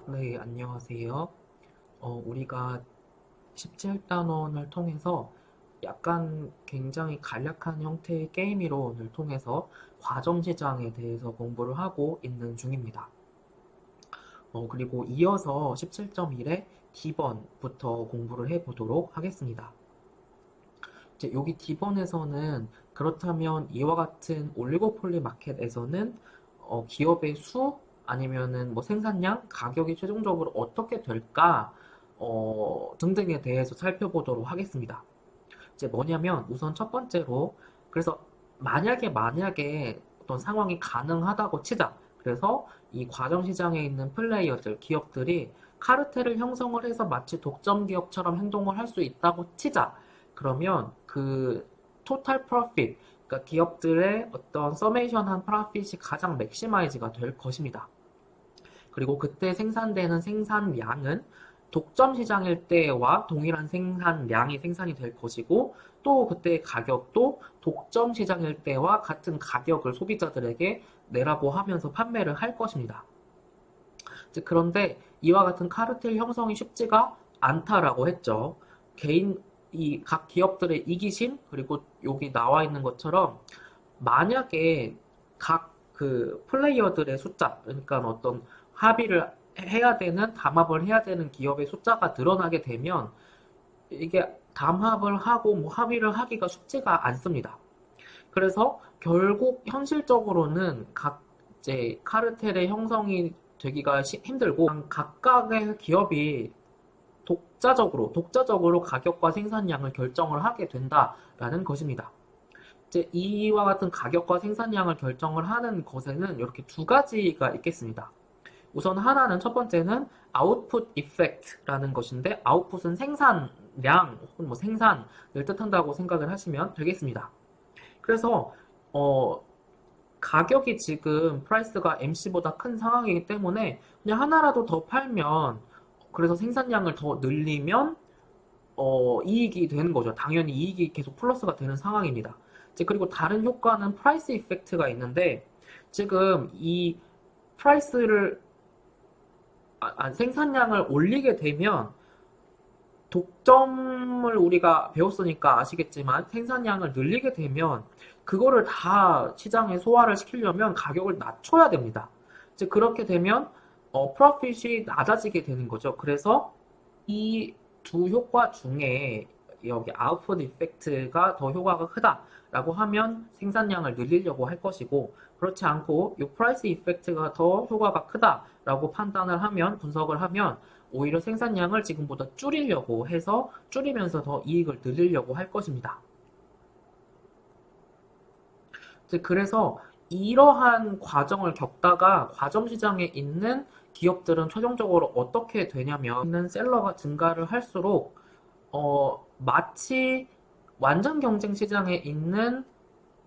네, 안녕하세요. 우리가 17단원을 통해서 약간 굉장히 간략한 형태의 게임 이론을 통해서 과정시장에 대해서 공부를 하고 있는 중입니다. 그리고 이어서 17.1의 D번부터 공부를 해보도록 하겠습니다. 이제 여기 D번에서는 그렇다면 이와 같은 올리고폴리 마켓에서는 기업의 수 아니면은 뭐 생산량, 가격이 최종적으로 어떻게 될까 등등에 대해서 살펴보도록 하겠습니다. 이제 뭐냐면 우선 첫 번째로 그래서 만약에 어떤 상황이 가능하다고 치자. 그래서 이 과정 시장에 있는 플레이어들, 기업들이 카르텔을 형성을 해서 마치 독점 기업처럼 행동을 할 수 있다고 치자. 그러면 그 토탈 프로핏, 그러니까 기업들의 어떤 서메이션한 프로핏이 가장 맥시마이즈가 될 것입니다. 그리고 그때 생산되는 생산량은 독점 시장일 때와 동일한 생산량이 생산이 될 것이고, 또 그때 가격도 독점 시장일 때와 같은 가격을 소비자들에게 내라고 하면서 판매를 할 것입니다. 그런데 이와 같은 카르텔 형성이 쉽지가 않다라고 했죠. 이 각 기업들의 이기심, 그리고 여기 나와 있는 것처럼 만약에 각 그 플레이어들의 숫자, 그러니까 어떤 합의를 해야 되는, 담합을 해야 되는 기업의 숫자가 늘어나게 되면 이게 담합을 하고 뭐 합의를 하기가 쉽지가 않습니다. 그래서 결국 현실적으로는 각 이제 카르텔의 형성이 되기가 힘들고 각각의 기업이 독자적으로 가격과 생산량을 결정을 하게 된다라는 것입니다. 이제 이와 같은 가격과 생산량을 결정을 하는 것에는 이렇게 두 가지가 있겠습니다. 우선 하나는 첫 번째는 아웃풋 이펙트라는 것인데 아웃풋은 생산량 혹은 뭐 생산을 뜻한다고 생각을 하시면 되겠습니다. 그래서 가격이 지금 프라이스가 MC보다 큰 상황이기 때문에 그냥 하나라도 더 팔면 그래서 생산량을 더 늘리면 이익이 되는 거죠. 당연히 이익이 계속 플러스가 되는 상황입니다. 이제 그리고 다른 효과는 프라이스 이펙트가 있는데 지금 이 프라이스를 생산량을 올리게 되면 독점을 우리가 배웠으니까 아시겠지만 생산량을 늘리게 되면 그거를 다 시장에 소화를 시키려면 가격을 낮춰야 됩니다. 이제 그렇게 되면 프로핏이 낮아지게 되는 거죠. 그래서 이 두 효과 중에 여기 아웃풋 이펙트가 더 효과가 크다라고 하면 생산량을 늘리려고 할 것이고 그렇지 않고 이 프라이스 이펙트가 더 효과가 크다라고 판단을 하면 분석을 하면 오히려 생산량을 지금보다 줄이려고 해서 줄이면서 더 이익을 늘리려고 할 것입니다. 그래서 이러한 과정을 겪다가 과점 시장에 있는 기업들은 최종적으로 어떻게 되냐면 있는 셀러가 증가를 할수록 마치 완전 경쟁 시장에 있는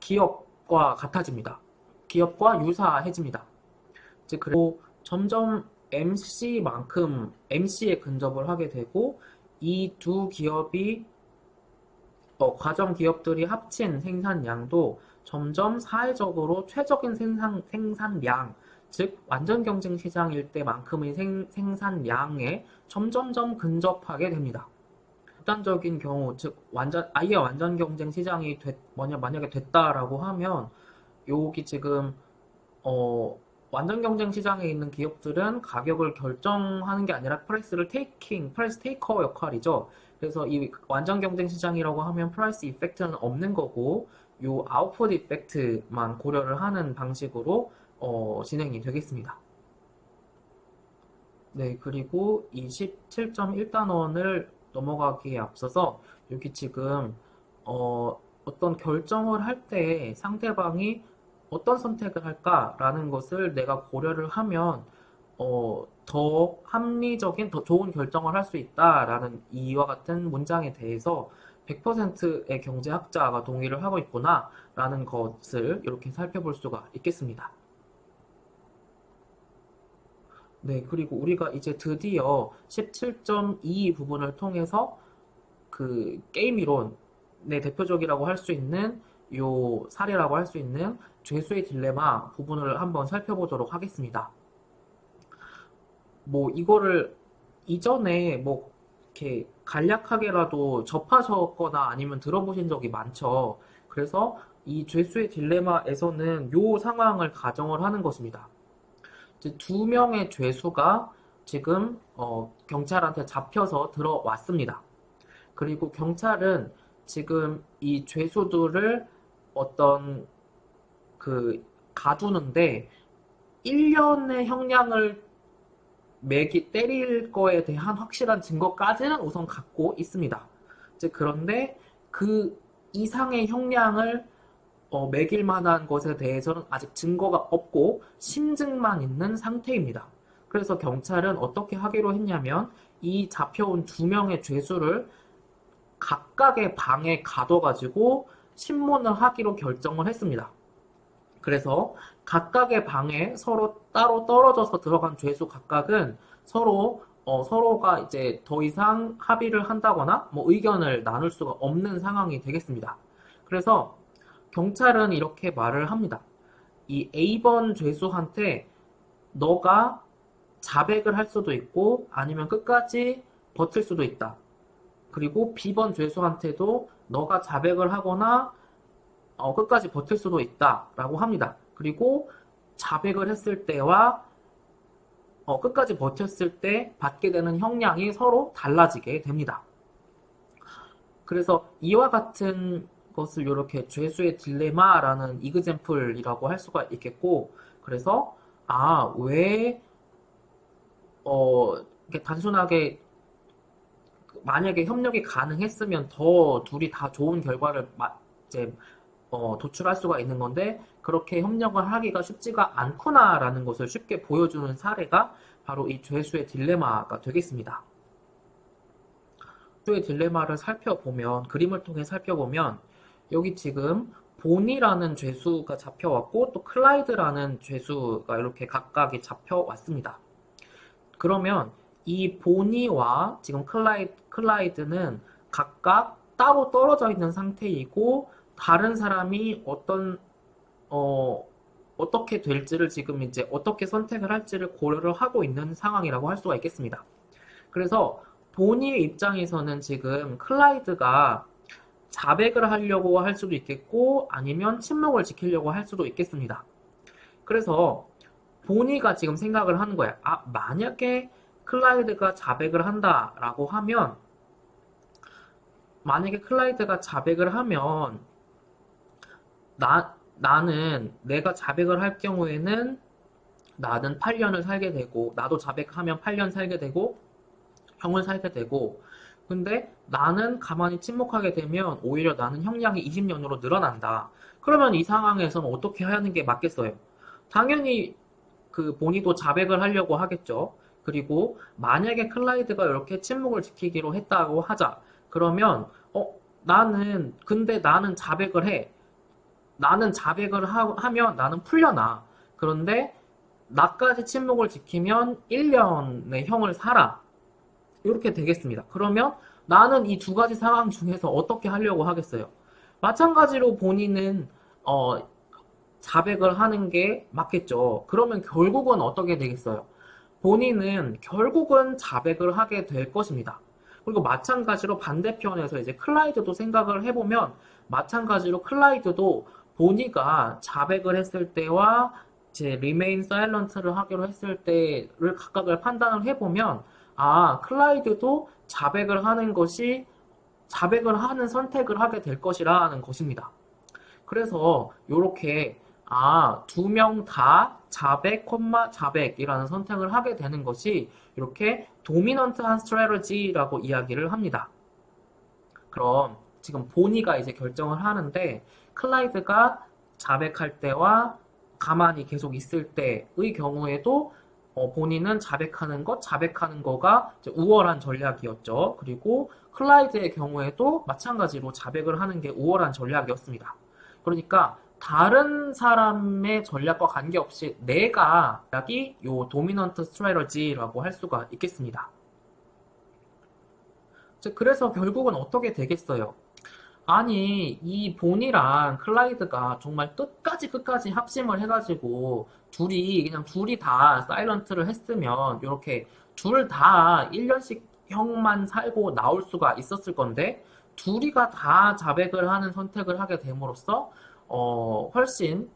기업과 같아집니다. 기업과 유사해집니다. 그리고 점점 MC에 근접을 하게 되고 이 두 기업이 과점 기업들이 합친 생산량도 점점 사회적으로 최적인 생산량, 즉 완전 경쟁 시장일 때만큼의 생산량에 점점점 근접하게 됩니다. 극단적인 경우, 즉 아예 완전 경쟁 시장이 만약에 됐다라고 하면 여기 지금 완전 경쟁 시장에 있는 기업들은 가격을 결정하는 게 아니라 프라이스 테이커 역할이죠. 그래서 이 완전 경쟁 시장이라고 하면 프라이스 이펙트는 없는 거고, 요 아웃풋 이펙트만 고려를 하는 방식으로 진행이 되겠습니다. 네, 그리고 27.1단원을 넘어가기에 앞서서 여기 지금 어떤 결정을 할 때 상대방이 어떤 선택을 할까라는 것을 내가 고려를 하면 더 합리적인, 더 좋은 결정을 할 수 있다라는 이와 같은 문장에 대해서 100%의 경제학자가 동의를 하고 있구나라는 것을 이렇게 살펴볼 수가 있겠습니다. 네, 그리고 우리가 이제 드디어 17.2 부분을 통해서 그 게임 이론의 대표적이라고 할 수 있는 요 사례라고 할 수 있는 죄수의 딜레마 부분을 한번 살펴보도록 하겠습니다. 뭐 이거를 이전에 뭐 이렇게 간략하게라도 접하셨거나 아니면 들어보신 적이 많죠. 그래서 이 죄수의 딜레마에서는 요 상황을 가정을 하는 것입니다. 이제 두 명의 죄수가 지금 경찰한테 잡혀서 들어왔습니다. 그리고 경찰은 지금 이 죄수들을 어떤 가두는데 1년의 형량을 때릴 거에 대한 확실한 증거까지는 우선 갖고 있습니다. 이제 그런데 그 이상의 형량을 매길 만한 것에 대해서는 아직 증거가 없고 심증만 있는 상태입니다. 그래서 경찰은 어떻게 하기로 했냐면 이 잡혀온 두 명의 죄수를 각각의 방에 가둬가지고 신문을 하기로 결정을 했습니다. 그래서 각각의 방에 서로 따로 떨어져서 들어간 죄수 각각은 서로가 이제 더 이상 합의를 한다거나 뭐 의견을 나눌 수가 없는 상황이 되겠습니다. 그래서 경찰은 이렇게 말을 합니다. 이 A번 죄수한테 너가 자백을 할 수도 있고 아니면 끝까지 버틸 수도 있다. 그리고 B번 죄수한테도 너가 자백을 하거나 끝까지 버틸 수도 있다라고 합니다. 그리고 자백을 했을 때와 끝까지 버텼을 때 받게 되는 형량이 서로 달라지게 됩니다. 그래서 이와 같은 것을 이렇게 죄수의 딜레마라는 이그젬플이라고 할 수가 있겠고, 그래서 왜 이렇게 단순하게 만약에 협력이 가능했으면 더 둘이 다 좋은 결과를 이제 도출할 수가 있는 건데 그렇게 협력을 하기가 쉽지가 않구나라는 것을 쉽게 보여주는 사례가 바로 이 죄수의 딜레마가 되겠습니다. 죄수의 딜레마를 그림을 통해 살펴보면 여기 지금 보니라는 죄수가 잡혀왔고 또 클라이드라는 죄수가 이렇게 각각이 잡혀왔습니다. 그러면 이 보니와 지금 클라이드는 각각 따로 떨어져 있는 상태이고 다른 사람이 어떻게 될지를 지금 이제 어떻게 선택을 할지를 고려를 하고 있는 상황이라고 할 수가 있겠습니다. 그래서 보니의 입장에서는 지금 클라이드가 자백을 하려고 할 수도 있겠고 아니면 침묵을 지키려고 할 수도 있겠습니다. 그래서 보니가 지금 생각을 하는 거야. 만약에 클라이드가 자백을 한다라고 하면 만약에 클라이드가 자백을 하면 나는 내가 자백을 할 경우에는 나는 8년을 살게 되고 나도 자백하면 8년 살게 되고 형을 살게 되고 근데 나는 가만히 침묵하게 되면 오히려 나는 형량이 20년으로 늘어난다. 그러면 이 상황에서는 어떻게 하는 게 맞겠어요? 당연히 그 보니도 자백을 하려고 하겠죠. 그리고 만약에 클라이드가 이렇게 침묵을 지키기로 했다고 하자. 그러면 근데 나는 자백을 해. 나는 자백을 하면 나는 풀려나. 그런데 나까지 침묵을 지키면 1년의 형을 살아. 이렇게 되겠습니다. 그러면 나는 이 두 가지 상황 중에서 어떻게 하려고 하겠어요? 마찬가지로 본인은 자백을 하는 게 맞겠죠. 그러면 결국은 어떻게 되겠어요? 본인은 결국은 자백을 하게 될 것입니다. 그리고 마찬가지로 반대편에서 이제 클라이드도 생각을 해보면 마찬가지로 클라이드도 보니가 자백을 했을 때와 이제 remain silent를 하기로 했을 때를 각각을 판단을 해보면 클라이드도 자백을 하는 선택을 하게 될 것이라는 것입니다. 그래서 이렇게 두 명 다 자백, 자백이라는 선택을 하게 되는 것이 이렇게 도미넌트한 스트래터지라고 이야기를 합니다. 그럼 지금 보니가 이제 결정을 하는데 클라이드가 자백할 때와 가만히 계속 있을 때의 경우에도 본인은 자백하는 거가 우월한 전략이었죠. 그리고 클라이드의 경우에도 마찬가지로 자백을 하는 게 우월한 전략이었습니다. 그러니까 다른 사람의 전략과 관계없이 내가 요 도미넌트 스트래터지라고 할 수가 있겠습니다. 그래서 결국은 어떻게 되겠어요? 이 본이랑 클라이드가 정말 끝까지 합심을 해가지고 그냥 둘이 다 사일런트를 했으면 이렇게 둘 다 1년씩 형만 살고 나올 수가 있었을 건데 둘이가 다 자백을 하는 선택을 하게 됨으로써 훨씬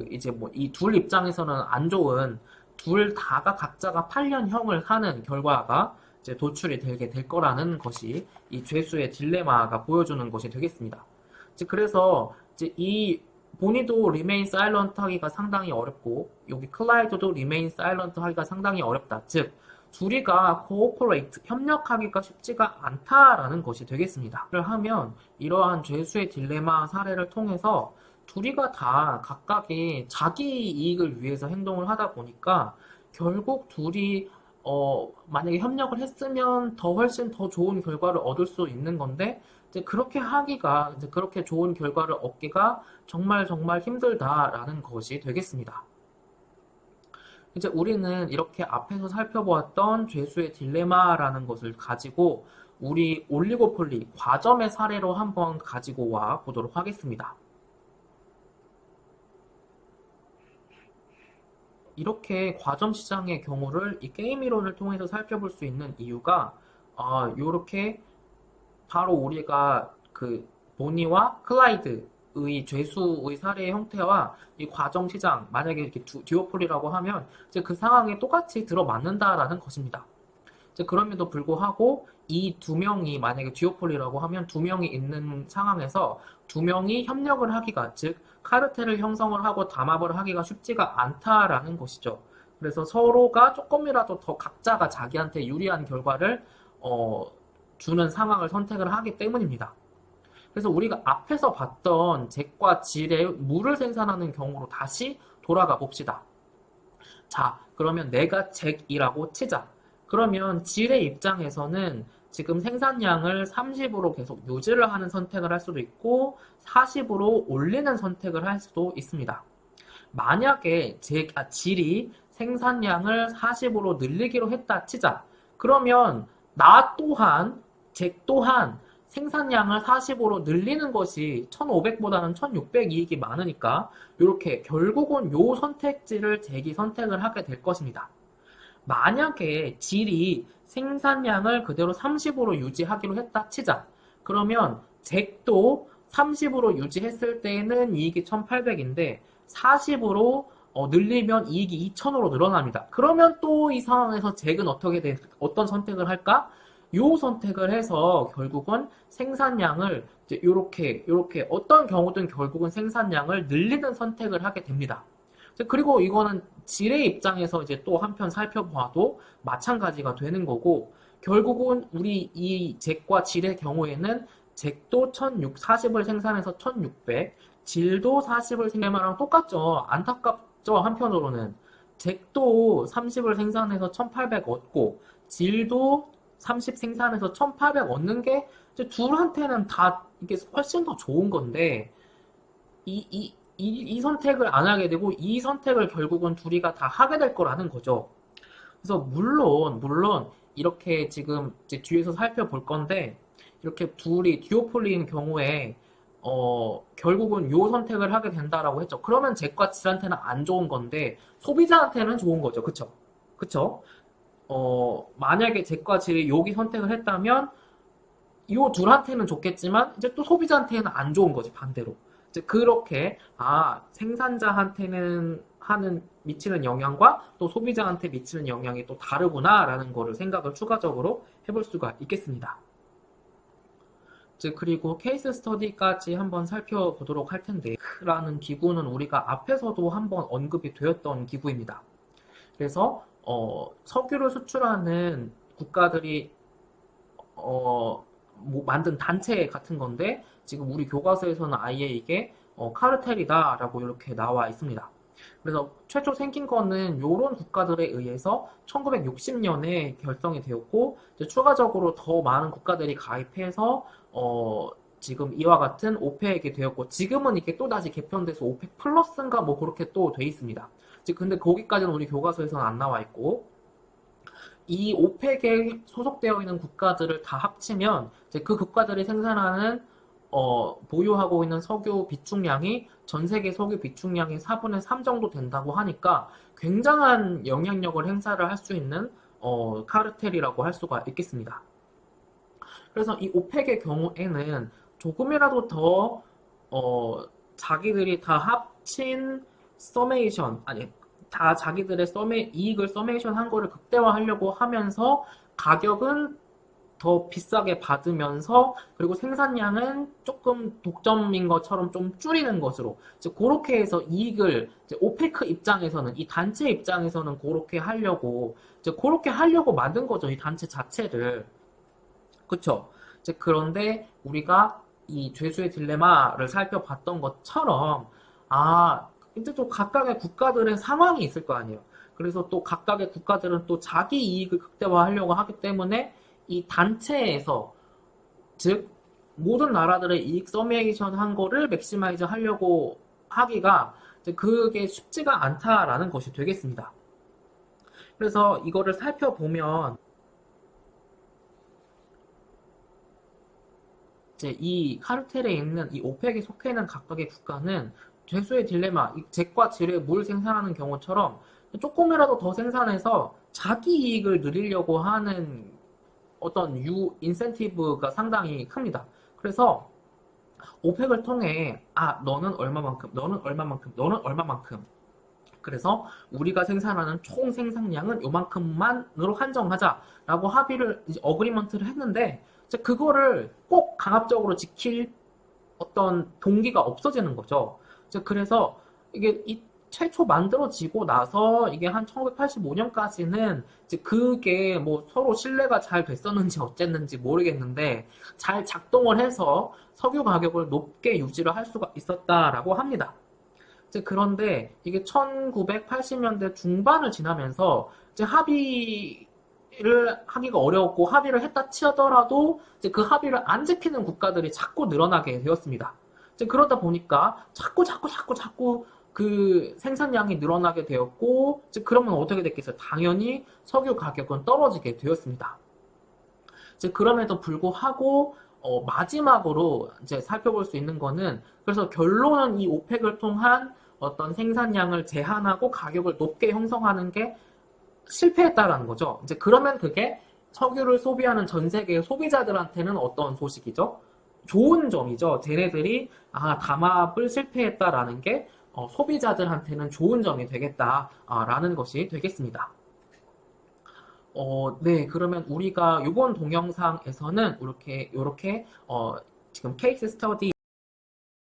이제 뭐 이 둘 입장에서는 안 좋은 둘 다가 각자가 8년형을 하는 결과가 이제 도출이 되게 될 거라는 것이 이 죄수의 딜레마가 보여주는 것이 되겠습니다. 이제 그래서 이제 이 보니도 remain silent 하기가 상당히 어렵고 여기 클라이드도 remain silent 하기가 상당히 어렵다. 즉 둘이가 cooperate 협력하기가 쉽지가 않다라는 것이 되겠습니다. 를 하면 이러한 죄수의 딜레마 사례를 통해서 둘이가 다 각각의 자기 이익을 위해서 행동을 하다 보니까 결국 둘이 만약에 협력을 했으면 훨씬 더 좋은 결과를 얻을 수 있는 건데 이제 그렇게 하기가 이제 그렇게 좋은 결과를 얻기가 정말 정말 힘들다라는 것이 되겠습니다. 이제 우리는 이렇게 앞에서 살펴보았던 죄수의 딜레마라는 것을 가지고 우리 올리고폴리 과점의 사례로 한번 가지고 와 보도록 하겠습니다. 이렇게 과점 시장의 경우를 이 게임 이론을 통해서 살펴볼 수 있는 이유가 이렇게 바로 우리가 그 보니와 클라이드의 죄수의 사례의 형태와 이 과점 시장 만약에 이렇게 듀오폴리라고 하면 이제 그 상황에 똑같이 들어맞는다라는 것입니다. 이제 그럼에도 불구하고 이 두 명이 만약에 듀오폴리라고 하면 두 명이 있는 상황에서 두 명이 협력을 하기가 즉 카르텔을 형성을 하고 담합을 하기가 쉽지가 않다라는 것이죠. 그래서 서로가 조금이라도 더 각자가 자기한테 유리한 결과를 주는 상황을 선택을 하기 때문입니다. 그래서 우리가 앞에서 봤던 잭과 질의 물을 생산하는 경우로 다시 돌아가 봅시다. 자, 그러면 내가 잭이라고 치자. 그러면 질의 입장에서는 지금 생산량을 30으로 계속 유지를 하는 선택을 할 수도 있고 40으로 올리는 선택을 할 수도 있습니다. 만약에 질이 생산량을 40으로 늘리기로 했다 치자. 그러면 나 또한 잭 또한 생산량을 40으로 늘리는 것이 1500보다는 1600 이익이 많으니까 이렇게 결국은 요 선택지를 잭이 선택을 하게 될 것입니다. 만약에 질이 생산량을 그대로 30으로 유지하기로 했다 치자. 그러면 잭도 30으로 유지했을 때는 이익이 1800인데 40으로 늘리면 이익이 2000으로 늘어납니다. 그러면 또 이 상황에서 잭은 어떤 선택을 할까? 요 선택을 해서 결국은 생산량을 이제 요렇게 어떤 경우든 결국은 생산량을 늘리는 선택을 하게 됩니다. 그리고 이거는 질의 입장에서 이제 또 한편 살펴봐도 마찬가지가 되는 거고 결국은 우리 이 잭과 질의 경우에는 잭도 40을 생산해서 1600, 질도 40을 생산하랑 똑같죠. 안타깝죠. 한편으로는 잭도 30을 생산해서 1800 얻고 질도 30 생산해서 1800 얻는 게 이제 둘한테는 다 이게 훨씬 더 좋은 건데 이 선택을 안 하게 되고 이 선택을 결국은 둘이가 다 하게 될 거라는 거죠. 그래서 물론 이렇게 지금 이제 뒤에서 살펴볼 건데 이렇게 둘이 듀오폴리인 경우에 결국은 요 선택을 하게 된다라고 했죠. 그러면 잭과 질한테는 안 좋은 건데 소비자한테는 좋은 거죠. 그쵸? 만약에 잭과 질이 여기 선택을 했다면 요 둘한테는 좋겠지만 이제 또 소비자한테는 안 좋은 거지 반대로. 이제 그렇게 생산자한테는 미치는 영향과 또 소비자한테 미치는 영향이 또 다르구나라는 거를 생각을 추가적으로 해볼 수가 있겠습니다. 그리고 케이스 스터디까지 한번 살펴보도록 할 텐데 라는 기구는 우리가 앞에서도 한번 언급이 되었던 기구입니다. 그래서 석유를 수출하는 국가들이 만든 단체 같은 건데 지금 우리 교과서에서는 아예 이게 카르텔이다라고 이렇게 나와 있습니다. 그래서 최초 생긴 거는 이런 국가들에 의해서 1960년에 결성이 되었고 추가적으로 더 많은 국가들이 가입해서 지금 이와 같은 오펙이 되었고 지금은 이게 또 다시 개편돼서 오펙 플러스인가 뭐 그렇게 또 돼 있습니다. 근데 거기까지는 우리 교과서에서는 안 나와 있고 이 오펙에 소속되어 있는 국가들을 다 합치면 이제 그 국가들이 생산하는 보유하고 있는 석유 비축량이 전 세계 석유 비축량의 4분의 3 정도 된다고 하니까 굉장한 영향력을 행사를 할 수 있는 카르텔이라고 할 수가 있겠습니다. 그래서 이 오펙의 경우에는 조금이라도 더 자기들이 다 합친 서메이션, 아니 다 자기들의 이익을 서메이션 한 거를 극대화하려고 하면서 가격은 더 비싸게 받으면서 그리고 생산량은 조금 독점인 것처럼 좀 줄이는 것으로 이제 그렇게 해서 이익을 이제 오페크 입장에서는 이 단체 입장에서는 그렇게 하려고 이제 그렇게 하려고 만든 거죠. 이 단체 자체를. 그쵸? 이제 그런데 우리가 이 죄수의 딜레마를 살펴봤던 것처럼 이제 또 각각의 국가들의 상황이 있을 거 아니에요. 그래서 또 각각의 국가들은 또 자기 이익을 극대화하려고 하기 때문에 이 단체에서 즉 모든 나라들의 이익 서메이션 한 거를 맥시마이즈 하려고 하기가 이제 그게 쉽지가 않다라는 것이 되겠습니다. 그래서 이거를 살펴보면 이제 이 카르텔에 있는 이 오펙에 속해 있는 각각의 국가는 죄수의 딜레마, 이 잭과 질의 물 생산하는 경우처럼 조금이라도 더 생산해서 자기 이익을 늘리려고 하는 어떤 인센티브가 상당히 큽니다. 그래서 오펙을 통해 너는 얼마만큼, 너는 얼마만큼, 너는 얼마만큼. 그래서 우리가 생산하는 총 생산량은 요만큼만으로 한정하자라고 합의를 이제 어그리먼트를 했는데 이제 그거를 꼭 강압적으로 지킬 어떤 동기가 없어지는 거죠. 이제 그래서 이게 최초 만들어지고 나서 이게 한 1985년까지는 이제 그게 뭐 서로 신뢰가 잘 됐었는지 어쨌는지 모르겠는데 잘 작동을 해서 석유 가격을 높게 유지를 할 수가 있었다라고 합니다. 이제 그런데 이게 1980년대 중반을 지나면서 이제 합의를 하기가 어려웠고 합의를 했다 치더라도 이제 그 합의를 안 지키는 국가들이 자꾸 늘어나게 되었습니다. 이제 그러다 보니까 자꾸 그 생산량이 늘어나게 되었고 이제 그러면 어떻게 됐겠어요? 당연히 석유 가격은 떨어지게 되었습니다. 이제 그럼에도 불구하고 마지막으로 이제 살펴볼 수 있는 거는 그래서 결론은 이 오펙을 통한 어떤 생산량을 제한하고 가격을 높게 형성하는 게 실패했다라는 거죠. 이제 그러면 그게 석유를 소비하는 전 세계 소비자들한테는 어떤 소식이죠? 좋은 점이죠. 쟤네들이 담합을 실패했다라는 게 소비자들한테는 좋은 점이 되겠다라는 것이 되겠습니다. 네, 그러면 우리가 이번 동영상에서는 이렇게 지금 케이스 스터디